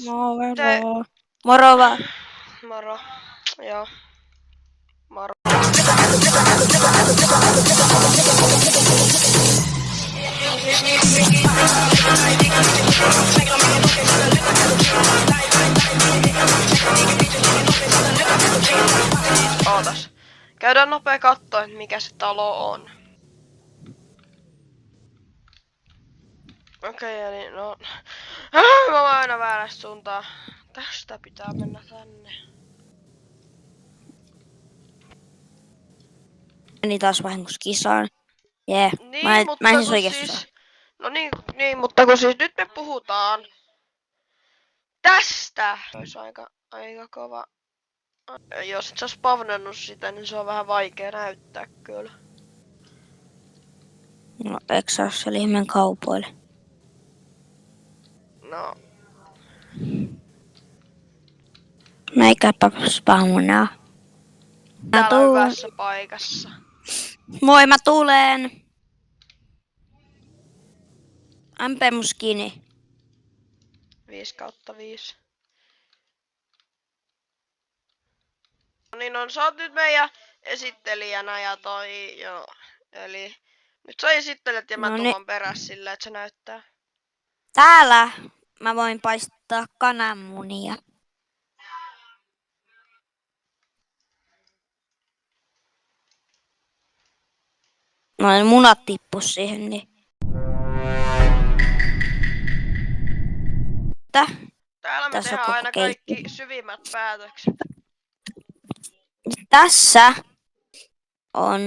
Moro. Moro vaan. Moro. Joo. Moro. Ootas. Käydään nopea katsoa, että mikä se talo on. Okei, eli no... Mä oon aina väärästä suuntaan. Tästä pitää mennä tänne. Meni taas vahingossa kisaan. Jee. Niin, Mä en siis oikeesti saa. No niin, mutta kun siis nyt me puhutaan tästä. Olisi aika kova. Jos et sä spavnannut sitä, niin se on vähän vaikea näyttää kyllä. No, eikö sä oo siellä ihmeen kaupoille? No. Meikäpä spavnaa. Täällä on hyvässä paikassa. Moi, mä tulen. MP muskini. 5/5. No niin on, sä oot nyt meidän esittelijänä ja toi joo. Eli nyt sä esittelet ja mä tuon perässä sillä, että se näyttää. Täällä mä voin paistaa kananmunia. Noin munat tippus siihen, niin. Täällä me tehdään aina kaikki syvimmät päätökset. Tässä on,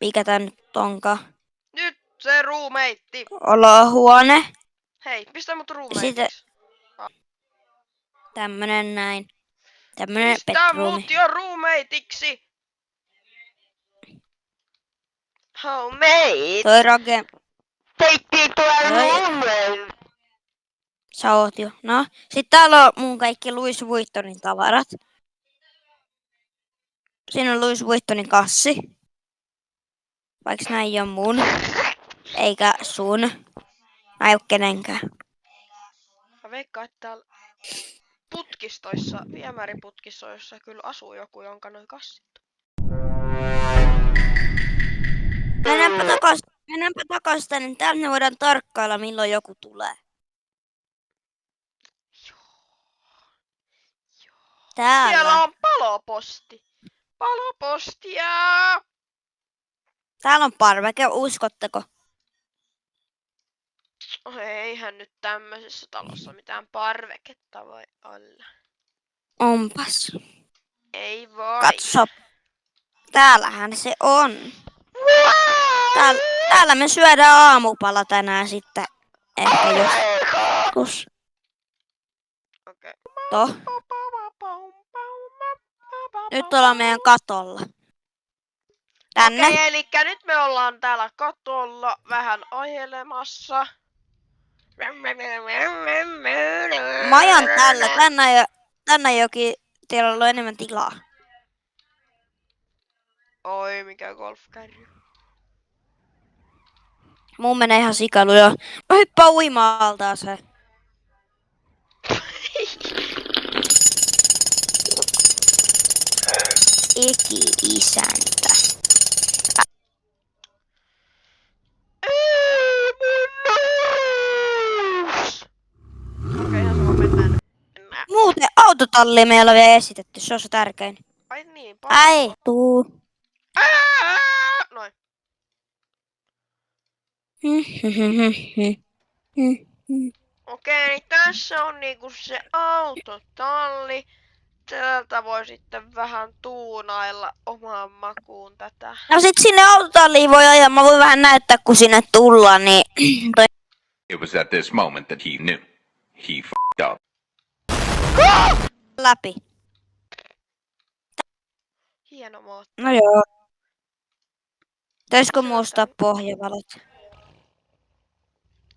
mikä tää nyt onka? Nyt se ruumeitti. Olohuone. Hei, pistä mut ruumeitiksi. Sitten tämmönen näin. Tämmönen pistä bedroomi. mut jo ruumeitiksi. Homemade. Toi rake. Teitti tulee roommate. Sä oot jo. No, sit täällä on mun kaikki Louis Vuittonin tavarat. Siinä on Louis Vuittonin kassi. Vaikka nää ei oo mun. Eikä sun. Nää ei oo kenenkään. Mä veikkaan, että täällä putkistoissa, viemäriputkistoissa kyllä asuu joku, jonka noi kassit. Mennäänpä takas tänne. Tänne voidaan tarkkailla, milloin joku tulee. Täällä. Siellä on paloposti. Palopostia! Täällä on parveke, uskotteko? Eihän nyt tämmöisessä talossa mitään parveketta voi olla. Onpas. Ei voi. Katso. Täällähän se on. Täällä me syödään aamupala tänään sitten. Ehkä joskus. Okei. Toh. Nyt ollaan meidän katolla. Tänne. Okei, elikkä nyt me ollaan täällä katolla vähän ajelemassa. Mä ajan tällä. Tänne jokin. Teillä on ollut enemmän tilaa. Oi, mikä golfkärry. Mun menee ihan sikailu jo. Mä hyppään uimaaltaan se. Iki-isäntä. Okei, ihan sama mennään. Muuten autotalli meillä on vielä esitetty, se on se tärkein. Ai niin, Ai, tuu. Noin. Okei, niin tässä on niinku se autotalli. Täältä voi sitten vähän tuunailla omaan makuun tätä. No sit sinne autotalliin voi ajaa, mä voin vähän näyttää kun sinne tullaan, niin... It was at this moment that he knew. He f***ed up. Läpi. Hieno moottori. No joo. Täisikö muustaa pohjavalot?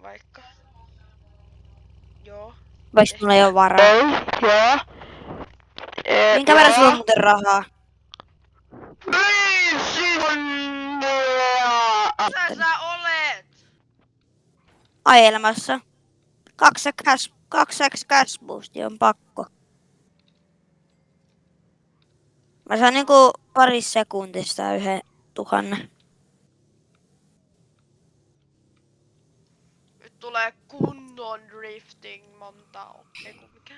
Vaikka. Joo. Vaikka mulla ei oo varaa. Joo. Minkä verran sulla on muuten rahaa? Mitä sä olet? Ajelemassa. 2 cash 2x cash boosti on pakko. Mä saan niinku pari sekuntista 1,000. Nyt tulee kunnon drifting monta. Eiku mikä?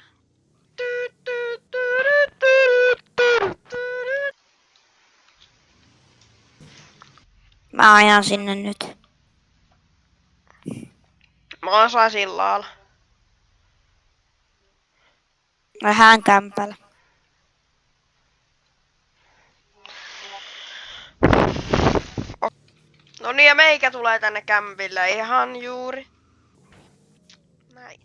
Mä ajan sinne nyt. Mä osaan sillalla. Vähän kämpällä. No niin, ja meikä tulee tänne kämpille ihan juuri. Näin.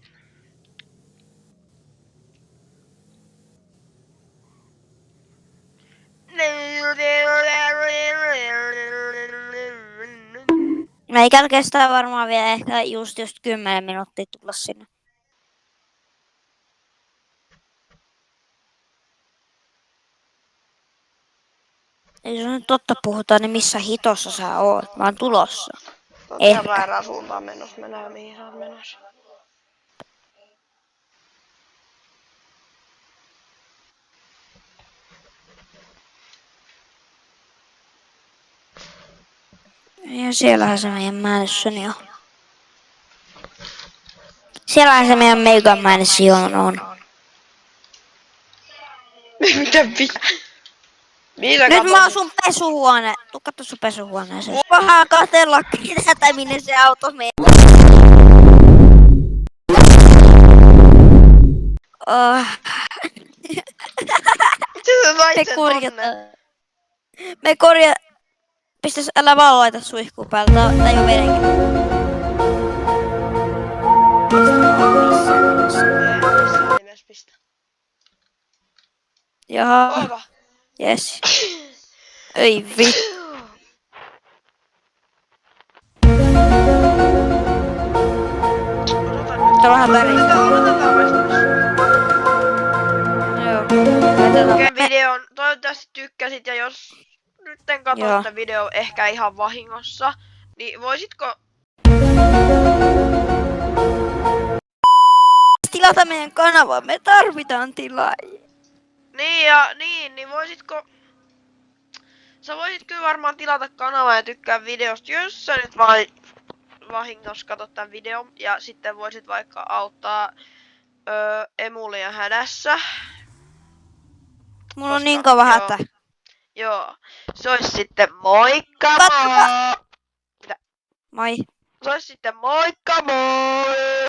Meikällä kestää varmaan vielä ehkä just 10 minuuttia tulla sinne. Ei jos nyt totta puhutaan, niin missä hitossa sä oot? Mä oon tulossa. Oot Ehkä. ihan väärään suuntaan menossa. Mä näen mihin sä oot menossa. Ja siellähän se meidän Mansoni on. Siellähän se meidän Mega Mansion on. Mitä vittu? Missä Nyt mä oon sun pesuhuone. Tuu katso sun pesuhuoneeseen. Pahaa katella tätä, minne se auto menee. Oh. Mitä sä sait Me sen korjataan. tonne? Me korja... Pistäs, älä vaan laita suihkuu päälle. Tää ei oo vedenkin. Missään nimessä pistä. Jaha, Oiva. jes. Ei vittu. Tää on vähän väriä. Odotetaan vasta. Joo. Okei, videon. Toivottavasti tykkäsit ja jos nyt en katso Joo. sitä videoa ehkä ihan vahingossa, niin voisitko... Tilata meidän kanavaa, me tarvitaan tilaajia. Niin voisitko... Sä voisit kyllä varmaan tilata kanavaa ja tykkää videosta, jos sä nyt vahingossa katot tän videon ja sitten voisit vaikka auttaa Emulia hädässä. Mulla on Koska- niin kova joo. hätä. Joo, se olisi sitten moikka Katsokaa. moi! Moi. Se olisi sitten moikka moi!